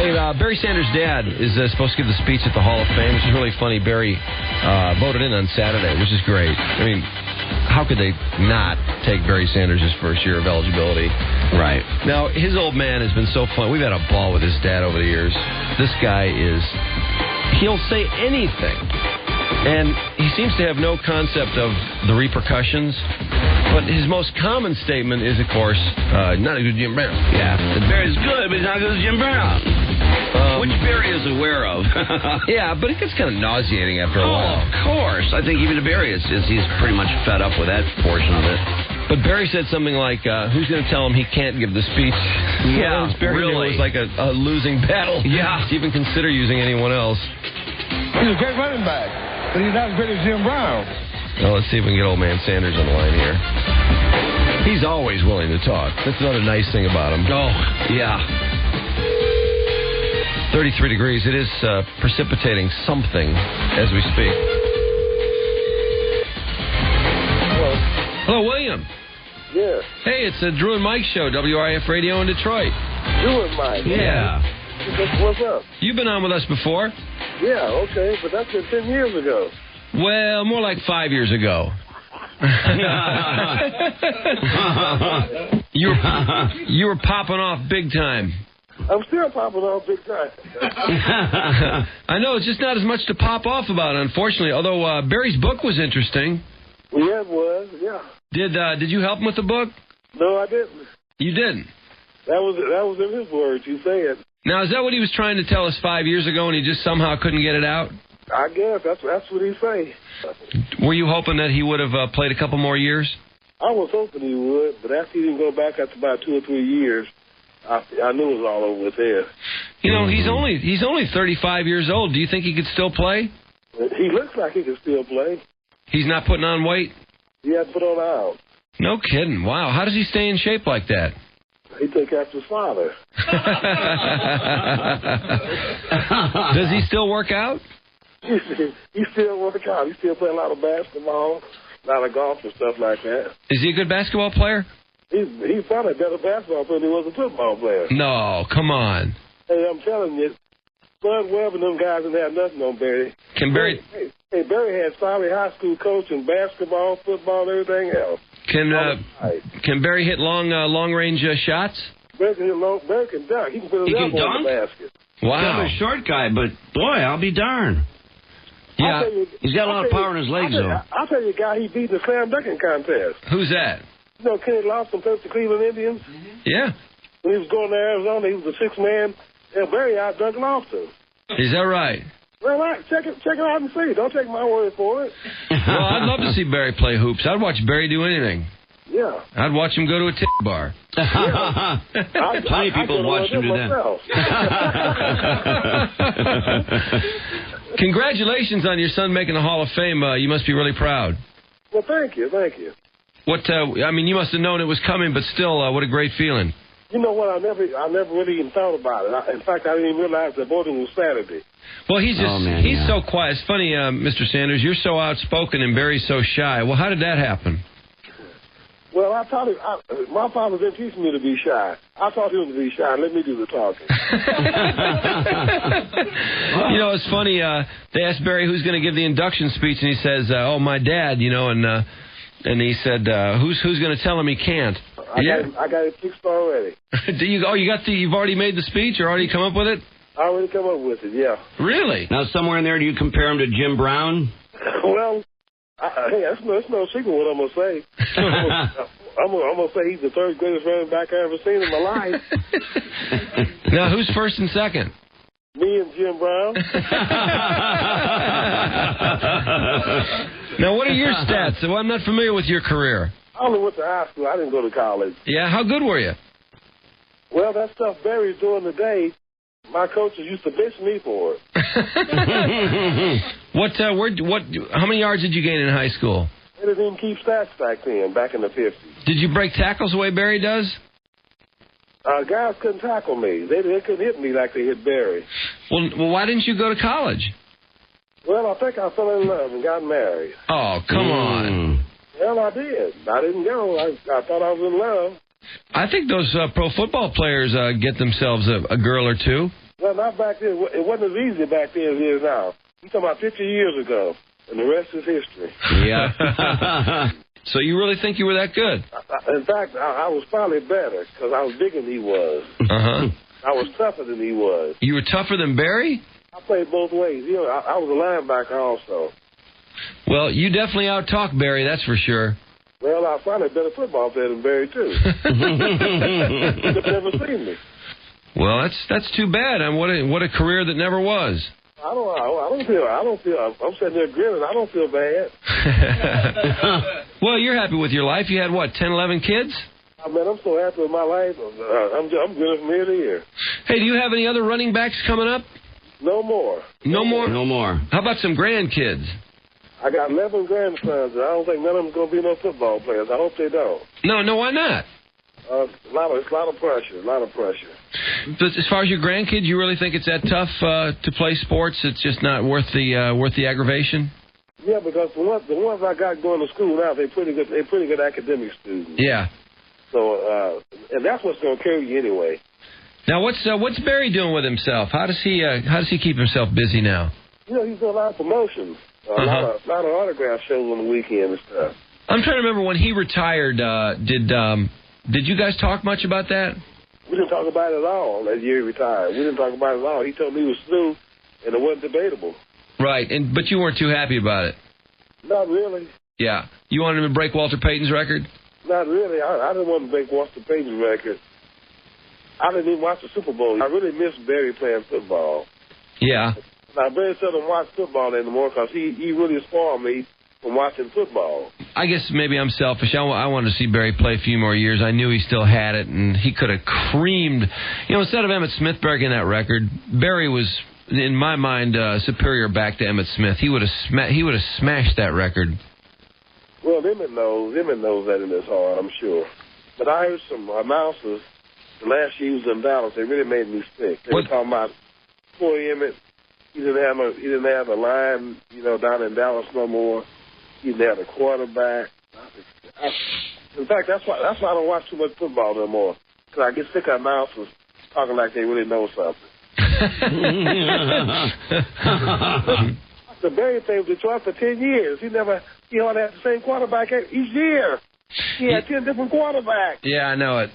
Hey, Barry Sanders' dad is supposed to give the speech at the Hall of Fame, which is really funny. Barry voted in on Saturday, which is great. I mean, how could they not take Barry Sanders' first year of eligibility? Right. Now, his old man has been so fun. We've had a ball with his dad over the years. This guy he'll say anything. And he seems to have no concept of the repercussions. But his most common statement is, of course, not as good as Jim Brown. Yeah. Barry's good, but he's not as good as Jim Brown. Which Barry is aware of. Yeah, but it gets kind of nauseating after a while. Oh, of course. I think even to Barry, he's pretty much fed up with that portion of it. But Barry said something like, who's going to tell him he can't give the speech? Yeah, Barry really. It was like a losing battle. Yeah. To even consider using anyone else. He's a great running back, but he's not as good as Jim Brown. Well, let's see if we can get old man Sanders on the line here. He's always willing to talk. That's another nice thing about him. Oh, yeah. 33 degrees. It is precipitating something as we speak. Hello. Hello, William. Yeah. Hey, it's the Drew and Mike show, WRIF Radio in Detroit. Drew and Mike. Yeah. What's up? You've been on with us before. Yeah, okay, but that's been 10 years ago. Well, more like 5 years ago. You were popping off big time. I'm still popping off big time. I know, it's just not as much to pop off about, unfortunately, although Barry's book was interesting. Yeah, it was, yeah. Did you help him with the book? No, I didn't. You didn't? That was in his words, you say it. Now, is that what he was trying to tell us 5 years ago and he just somehow couldn't get it out? I guess that's what he say. Were you hoping that he would have played a couple more years? I was hoping he would, but after he didn't go back after about 2 or 3 years, I knew it was all over with there. You know, he's only 35 years old. Do you think he could still play? He looks like he can still play. He's not putting on weight? He had to put on out. No kidding. Wow. How does he stay in shape like that? He took after his father. Does he still work out? He still work out. He still play a lot of basketball, a lot of golf and stuff like that. Is he a good basketball player? He's probably a better basketball player than he was a football player. No, come on. Hey, I'm telling you, Bud Webb and them guys didn't have nothing on Barry. Can Barry... Hey, Barry had solid high school coach in basketball, football, and everything else. Can Barry hit long range shots? Barry can dunk. He can put his elbow in the basket. Wow. He's a short guy, but boy, I'll be darned. Yeah. He's got a lot of power in his legs, though. I'll tell you a guy he beat in the slam dunking contest. Who's that? You know Kenny Lawson plays the Cleveland Indians? Mm-hmm. Yeah. When he was going to Arizona, he was the sixth man, and Barry out-dunked Lawson. Is that right? Well, check it out and see. Don't take my word for it. Well, I'd love to see Barry play hoops. I'd watch Barry do anything. Yeah. I'd watch him go to a bar. Yeah. Plenty of people watch him do that. Congratulations on your son making the Hall of Fame. You must be really proud. Well, thank you. You must have known it was coming, but still, what a great feeling. You know what? I never really even thought about it. In fact, I didn't even realize the voting was Saturday. Well, he's so quiet. It's funny, Mr. Sanders, you're so outspoken and Barry's so shy. Well, how did that happen? Well, I taught him. My father didn't teach me to be shy. I taught him to be shy. Let me do the talking. You know, it's funny. They asked Barry who's going to give the induction speech, and he says, "Oh, my dad." You know, and he said, "Who's going to tell him he can't?" I got it fixed already. You've already made the speech, or already come up with it? I already come up with it. Yeah. Really? Now, somewhere in there, do you compare him to Jim Brown? Well. Hey, that's no secret what I'm going to say. I'm going to say he's the third greatest running back I've ever seen in my life. Now, who's first and second? Me and Jim Brown. Now, what are your stats? Well, I'm not familiar with your career. I only went to high school. I didn't go to college. Yeah, how good were you? Well, that stuff Barry's doing today, my coaches used to bitch me for it. How many yards did you gain in high school? They didn't even keep stats back in the 50s. Did you break tackles the way Barry does? Guys couldn't tackle me. They couldn't hit me like they hit Barry. Well, why didn't you go to college? Well, I think I fell in love and got married. Oh, come on. Well, I did. I didn't go. I thought I was in love. I think those pro football players get themselves a girl or two. Well, not back then. It wasn't as easy back then as it is now. You're talking about 50 years ago, and the rest is history. Yeah. So you really think you were that good? In fact, I was probably better because I was bigger than he was. Uh-huh. I was tougher than he was. You were tougher than Barry? I played both ways. You know, I was a linebacker also. Well, you definitely out-talked Barry, that's for sure. Well, I found a better football player than Barry, too. You've never seen me. Well, that's too bad. What a career that never was. I don't feel. I'm sitting there grinning. I don't feel bad. Well, you're happy with your life. You had, 10, 11 kids? I'm so happy with my life. I'm good from ear to ear. Hey, do you have any other running backs coming up? No more. No more? No more. How about some grandkids? I got 11 grandsons, and I don't think none of them going to be no football players. I hope they don't. No, why not? It's a lot of pressure. But as far as your grandkids, you really think it's that tough to play sports? It's just not worth the aggravation? Yeah, because the ones I got going to school now, they're pretty good academic students. Yeah. So, and that's what's going to carry you anyway. Now, what's Barry doing with himself? How does he keep himself busy now? You know, he's doing a lot of promotions, a lot of autograph shows on the weekend and stuff. I'm trying to remember when he retired. Did you guys talk much about that? We didn't talk about it at all that year he retired. We didn't talk about it at all. He told me he was through, and it wasn't debatable. Right, but you weren't too happy about it. Not really. Yeah, you wanted him to break Walter Payton's record? Not really. I didn't want to break Walter Payton's record. I didn't even watch the Super Bowl. I really miss Barry playing football. Yeah. Now, Barry doesn't watch football anymore because he really spoiled me from watching football. I guess maybe I'm selfish. I wanted to see Barry play a few more years. I knew he still had it, and he could have creamed. You know, instead of Emmitt Smith breaking that record, Barry was, in my mind, superior back to Emmitt Smith. He would have smashed that record. Well, Emmitt knows that in his heart, I'm sure. But I heard some announcers the last year he was in Dallas. They really made me sick. They were talking about poor Emmitt. He didn't have a line, down in Dallas no more. He didn't have a quarterback. In fact, that's why I don't watch too much football no more, because I get sick of announcers talking like they really know something. The Barry played with Detroit for 10 years. He only had the same quarterback each year. He had 10 different quarterbacks. Yeah, I know it.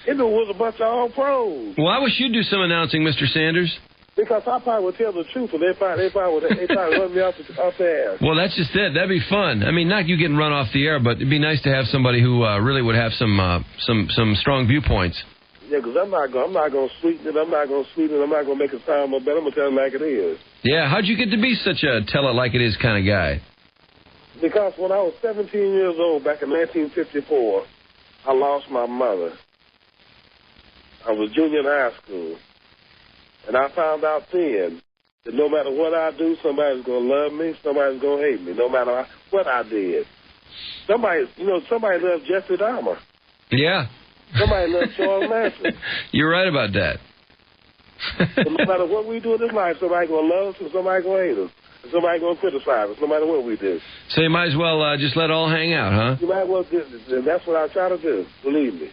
It was a bunch of all pros. Well, I wish you'd do some announcing, Mr. Sanders. Because I probably would tell the truth, and they probably run me off the air. Well, that's just it. That'd be fun. I mean, not you getting run off the air, but it'd be nice to have somebody who really would have some strong viewpoints. Yeah, because I'm not going to sweeten it. I'm not going to make it sound more better. I'm going to tell it like it is. Yeah, how'd you get to be such a tell-it-like-it-is kind of guy? Because when I was 17 years old, back in 1954, I lost my mother. I was junior in high school. And I found out then that no matter what I do, somebody's going to love me, somebody's going to hate me, no matter what I did. Somebody loves Jeffrey Dahmer. Yeah. Somebody loves Charles Manson. You're right about that. So no matter what we do in this life, somebody's going to love us and somebody's going to hate us. And somebody's going to criticize us, no matter what we do. So you might as well just let it all hang out, huh? You might as well do it. And that's what I try to do, believe me.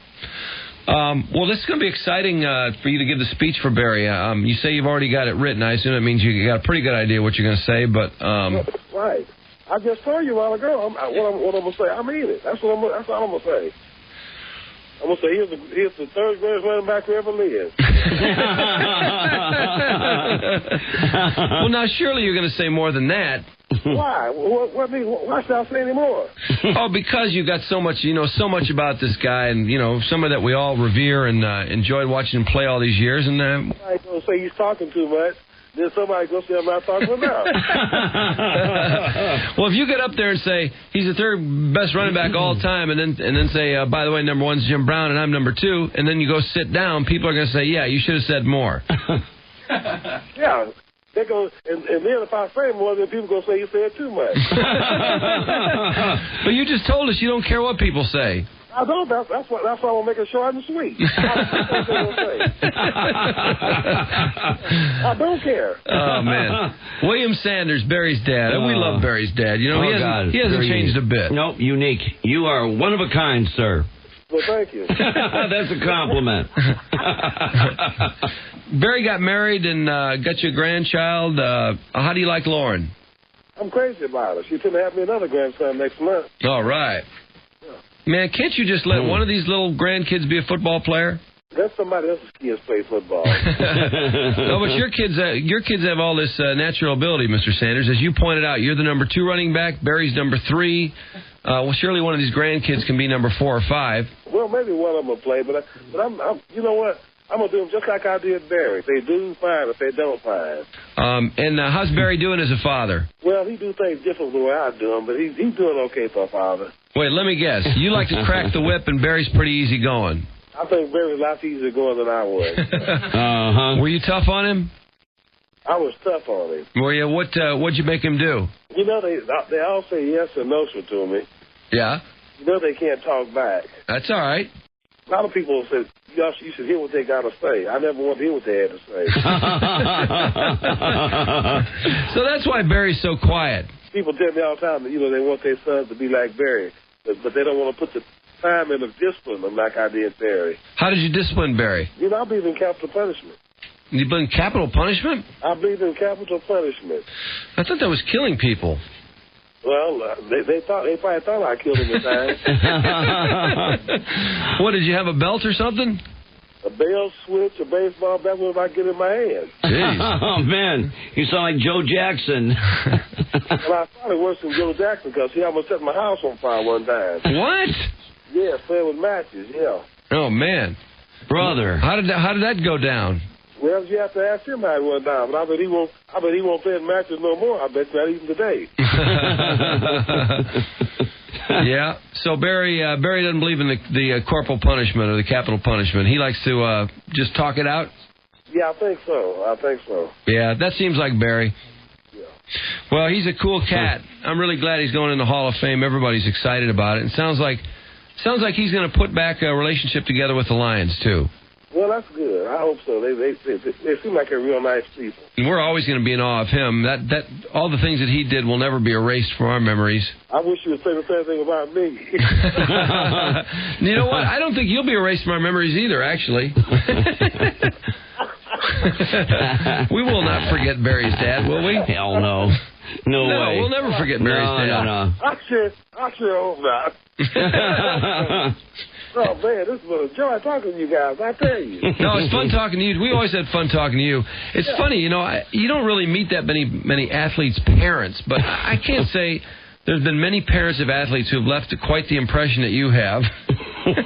Well, this is going to be exciting for you to give the speech for Barry. You say you've already got it written. I assume it means you got a pretty good idea what you're going to say, but... Right. I just told you a while ago what I'm going to say. I mean it. That's all I'm going to say. I'm going to say here's the third greatest running back who ever lived. Well, now, surely you're going to say more than that. Why? Why should I say any more? Oh, because you got so much, so much about this guy, and somebody that we all revere and enjoyed watching him play all these years. And I don't say he's talking too much. Then somebody goes say I'm not talking enough. Well, if you get up there and say he's the third best running back all time, and then say, by the way, number one's Jim Brown and I'm number two, and then you go sit down, people are going to say, yeah, you should have said more. Yeah. They go, and then if I say more, then people going to say you said too much. But you just told us you don't care what people say. I don't. That's why I'm going to make it short and sweet. I don't care. Oh, man. William Sanders, Barry's dad. We love Barry's dad. He hasn't changed a bit. Nope, unique. You are one of a kind, sir. Well, thank you. That's a compliment. Barry got married and got you a grandchild. How do you like Lauren? I'm crazy about her. She's going to have me another grandson next month. All right. Yeah. Man, can't you just let one of these little grandkids be a football player? Let somebody else's kids play football. No, but your kids have all this natural ability, Mr. Sanders. As you pointed out, you're the number 2 running back. Barry's number 3. Well, surely one of these grandkids can be number 4 or 5. Well, maybe one of them will play, but I'm you know what? I'm going to do them just like I did Barry. If they do, fine. If they don't, fine. And how's Barry doing as a father? Well, he do things different the way I do them, but he's doing okay for a father. Wait, let me guess. You like to crack the whip, and Barry's pretty easy going. I think Barry's a lot easier going than I was. Were you tough on him? I was tough on him. Were you? What'd you make him do? You know, they all say yes or no to me. Yeah. You know they can't talk back. That's all right. A lot of people say, you should hear what they got to say. I never want to hear what they had to say. So that's why Barry's so quiet. People tell me all the time that, they want their sons to be like Barry, but they don't want to put the time in to discipline them like I did Barry. How did you discipline Barry? I believe in capital punishment. You believe in capital punishment? I believe in capital punishment. I thought that was killing people. Well, they probably thought I killed him at times. What, did you have a belt or something? A bell, switch, a baseball bat, whatever I get in my hand. Jeez. Oh, man. You sound like Joe Jackson. Well, I thought it worse than Joe Jackson because he almost set my house on fire one time. What? Yeah, playing with matches, yeah. Oh, man. Brother. How did that go down? Well, you have to ask him how it went down, but I bet he won't play in matches no more. I bet not even today. Yeah. So Barry doesn't believe in the corporal punishment or the capital punishment. He likes to just talk it out. Yeah, I think so. Yeah, that seems like Barry. Yeah. Well, he's a cool cat. I'm really glad he's going in the Hall of Fame. Everybody's excited about it. It sounds like he's going to put back a relationship together with the Lions too. Well, that's good. I hope so. They seem like they're real nice people. And we're always going to be in awe of him. That all the things that he did will never be erased from our memories. I wish you would say the same thing about me. You know what? I don't think you'll be erased from our memories either, actually. We will not forget Barry's dad, will we? Hell no. No way. We'll never forget Barry's dad. No. I sure hope not. Oh, man, this was a joy talking to you guys, I tell you. No, it's fun talking to you. We always had fun talking to you. It's funny, you don't really meet that many athletes' parents, but I can't say there's been many parents of athletes who have left quite the impression that you have. Is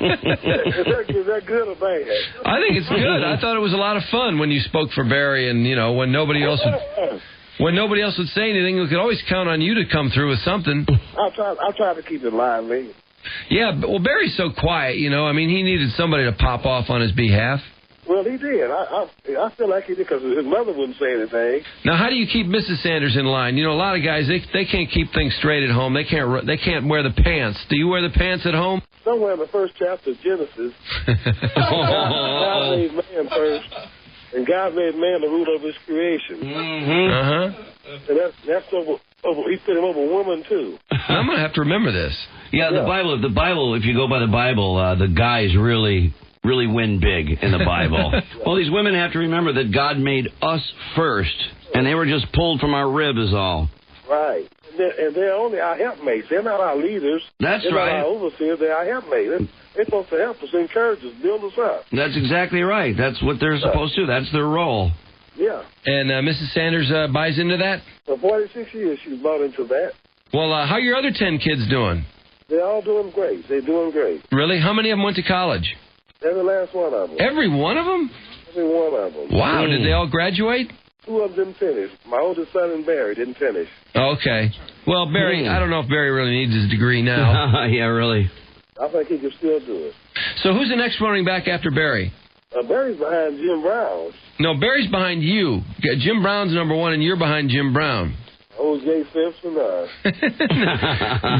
that good or bad? I think it's good. I thought it was a lot of fun when you spoke for Barry, and, when nobody else would say anything, we could always count on you to come through with something. I'll try to keep it lively. Yeah, well, Barry's so quiet, he needed somebody to pop off on his behalf. Well, he did. I feel like he did because his mother wouldn't say anything. Now, how do you keep Mrs. Sanders in line? A lot of guys, they can't keep things straight at home. They can't wear the pants. Do you wear the pants at home? Somewhere in the first chapter of Genesis, God made man first, and God made man the ruler of his creation. Mm-hmm. And that's over. He put him over woman too. I'm going to have to remember this. Yeah, the Bible, if you go by the Bible, the guys really win big in the Bible. Well, these women have to remember that God made us first, and they were just pulled from our rib is all. Right. And they're only our helpmates. They're not our leaders. That's they're right. They're not our overseers. They're our helpmates. They're supposed to help us, encourage us, build us up. That's exactly right. That's what they're supposed to. That's their role. Yeah. And Mrs. Sanders buys into that? For 46 years, she's bought into that. Well, how are your other 10 kids doing? They're all doing great. They're doing great. Really? How many of them went to college? Every last one of them. Every one of them? Every one of them. Wow. Did they all graduate? 2 of them didn't finish. My oldest son and Barry didn't finish. Okay. Well, Barry, I don't know if Barry really needs his degree now. Yeah, really. I think he can still do it. So who's the next running back after Barry? Barry's behind Jim Brown. No, Barry's behind you. Jim Brown's number 1, and you're behind Jim Brown. O.J. Simpson.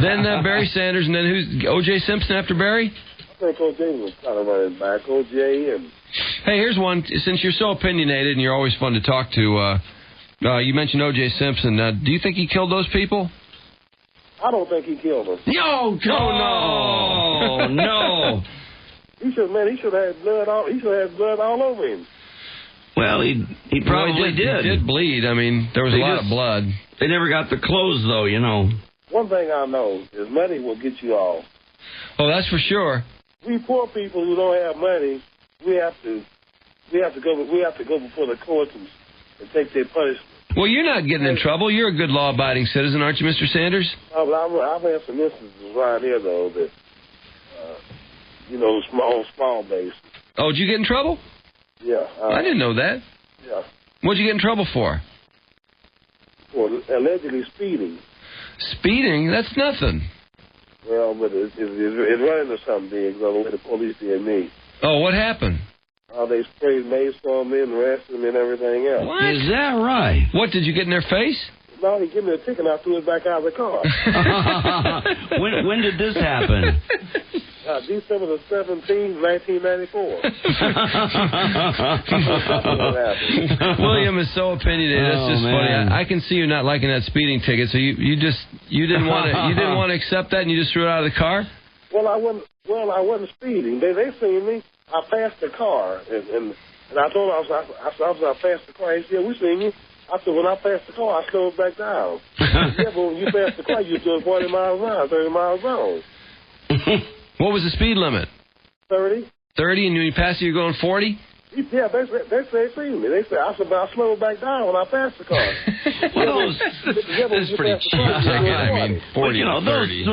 Then Barry Sanders, and then who's O.J. Simpson after Barry? I think O.J. was kind of running back. O.J. and... Hey, here's one. Since you're so opinionated and you're always fun to talk to, you mentioned O.J. Simpson. Do you think he killed those people? I don't think he killed them. No. He should have blood all over him. Well, he probably did. He did bleed. I mean, there was a lot of blood. They never got the clothes, though, you know. One thing I know is money will get you off. Oh, that's for sure. We poor people who don't have money, we have to go before the courts and take their punishment. Well, you're not getting in trouble. You're a good law-abiding citizen, aren't you, Mr. Sanders? I've had some instances right here, though, that, small base. Oh, did you get in trouble? Yeah. I didn't know that. Yeah. What'd you get in trouble for? For allegedly speeding. Speeding? That's nothing. Well, but it's running to something big, the way the police did me. Oh, what happened? They sprayed mace on me and arrested me and everything else. What? Is that right? What, did you get in their face? No, he gave me a ticket and I threw it back out of the car. When did this happen? December the 17th, 1994. William is so opinionated. That's just funny. Man. I can see you not liking that speeding ticket. So you didn't want to accept that, and you just threw it out of the car. Well, I wasn't speeding. They seen me. I passed the car, and I told them I passed the car. He said, "We seen you." I said, "When I passed the car, I slowed back down." Yeah, but when you passed the car, you were doing 40 miles an hour, 30 miles an hour. What was the speed limit? 30. 30, and when you passed it, you're going 40? Yeah, they seen me. They said, I slowed back down when I passed the car. That's pretty cheap. I mean, 40 you know, and 30.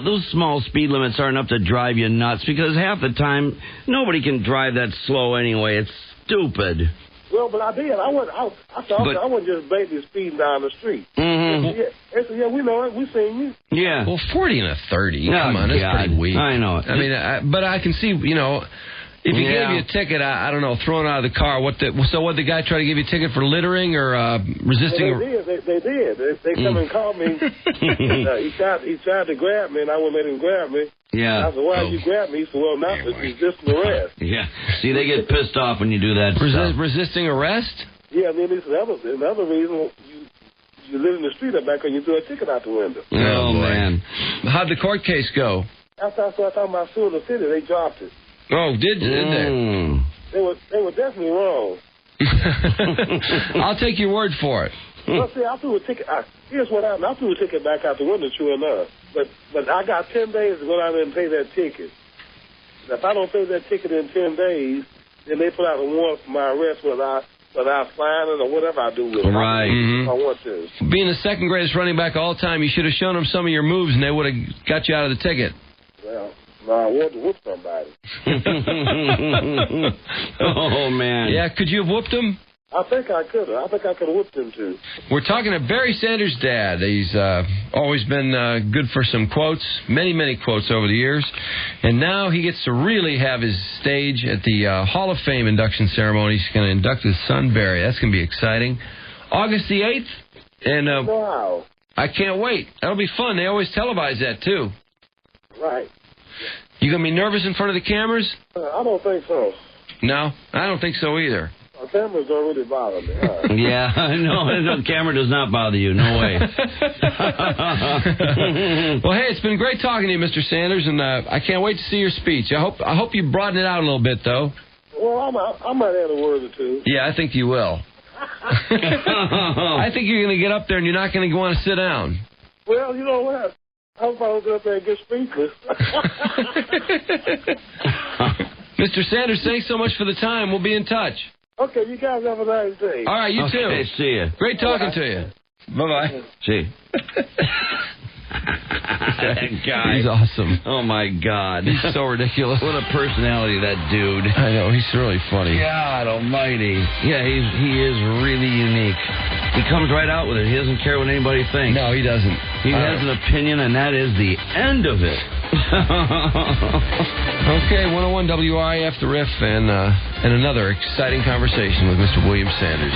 those small speed limits are enough to drive you nuts because half the time nobody can drive that slow anyway. It's stupid. Well, but I did. I wasn't just basically speeding down the street. Mm-hmm. They said, yeah, we know it. We seen you. Yeah. Well, 40 and a 30. Come on, that's pretty weak. I know it. I mean, but I can see, you know, if he gave you a ticket, I don't know, thrown out of the car, so what, the guy try to give you a ticket for littering or resisting? Well, they did. They come and called me. He tried to grab me, and I wouldn't let him grab me. Yeah. I said, why did you grab me? He said, well, not resisting arrest. Yeah. See, they get pissed off when you do that stuff. Resisting arrest? Yeah, and then another reason you live in the street up back and you threw a ticket out the window. Oh, man. How'd the court case go? After I started talking about suing the city, they dropped it. Oh, did they? They were definitely wrong. I'll take your word for it. Well, see, I threw a ticket. Here's what happened. I threw a ticket back out the window, true enough. But I got 10 days to go down there and pay that ticket. And if I don't pay that ticket in 10 days, then they put out a warrant for my arrest without signing or whatever I do with it. Right. I want to. Being the second greatest running back of all time, you should have shown them some of your moves, and they would have got you out of the ticket. Well, no, I wanted to whoop somebody. Oh, man. Yeah, could you have whooped him? I think I could have. I think I could have whooped him, too. We're talking to Barry Sanders' dad. He's always been good for some quotes, many, many quotes over the years. And now he gets to really have his stage at the Hall of Fame induction ceremony. He's going to induct his son, Barry. That's going to be exciting. August the 8th. And wow. I can't wait. That'll be fun. They always televise that, too. Right. You going to be nervous in front of the cameras? I don't think so. No, I don't think so either. Cameras don't really bother me. Yeah, no, the camera does not bother you. No way. Well, hey, it's been great talking to you, Mr. Sanders, and I can't wait to see your speech. I hope you broaden it out a little bit, though. Well, I might add a word or two. Yeah, I think you will. I think you're going to get up there and you're not going to want to sit down. Well, you know what? I hope I don't get up there and get speechless. Mr. Sanders, thanks so much for the time. We'll be in touch. Okay, you guys have a nice day. All right, you too. Okay, see you. Great talking to you. Bye-bye. See. That guy. He's awesome. Oh, my God. He's so ridiculous. What a personality, that dude. I know, he's really funny. God almighty. Yeah, he is really unique. He comes right out with it. He doesn't care what anybody thinks. No, he doesn't. He has an opinion, and that is the end of it. Okay, 101 WRIF, The Riff, and another exciting conversation with Mr. William Sanders.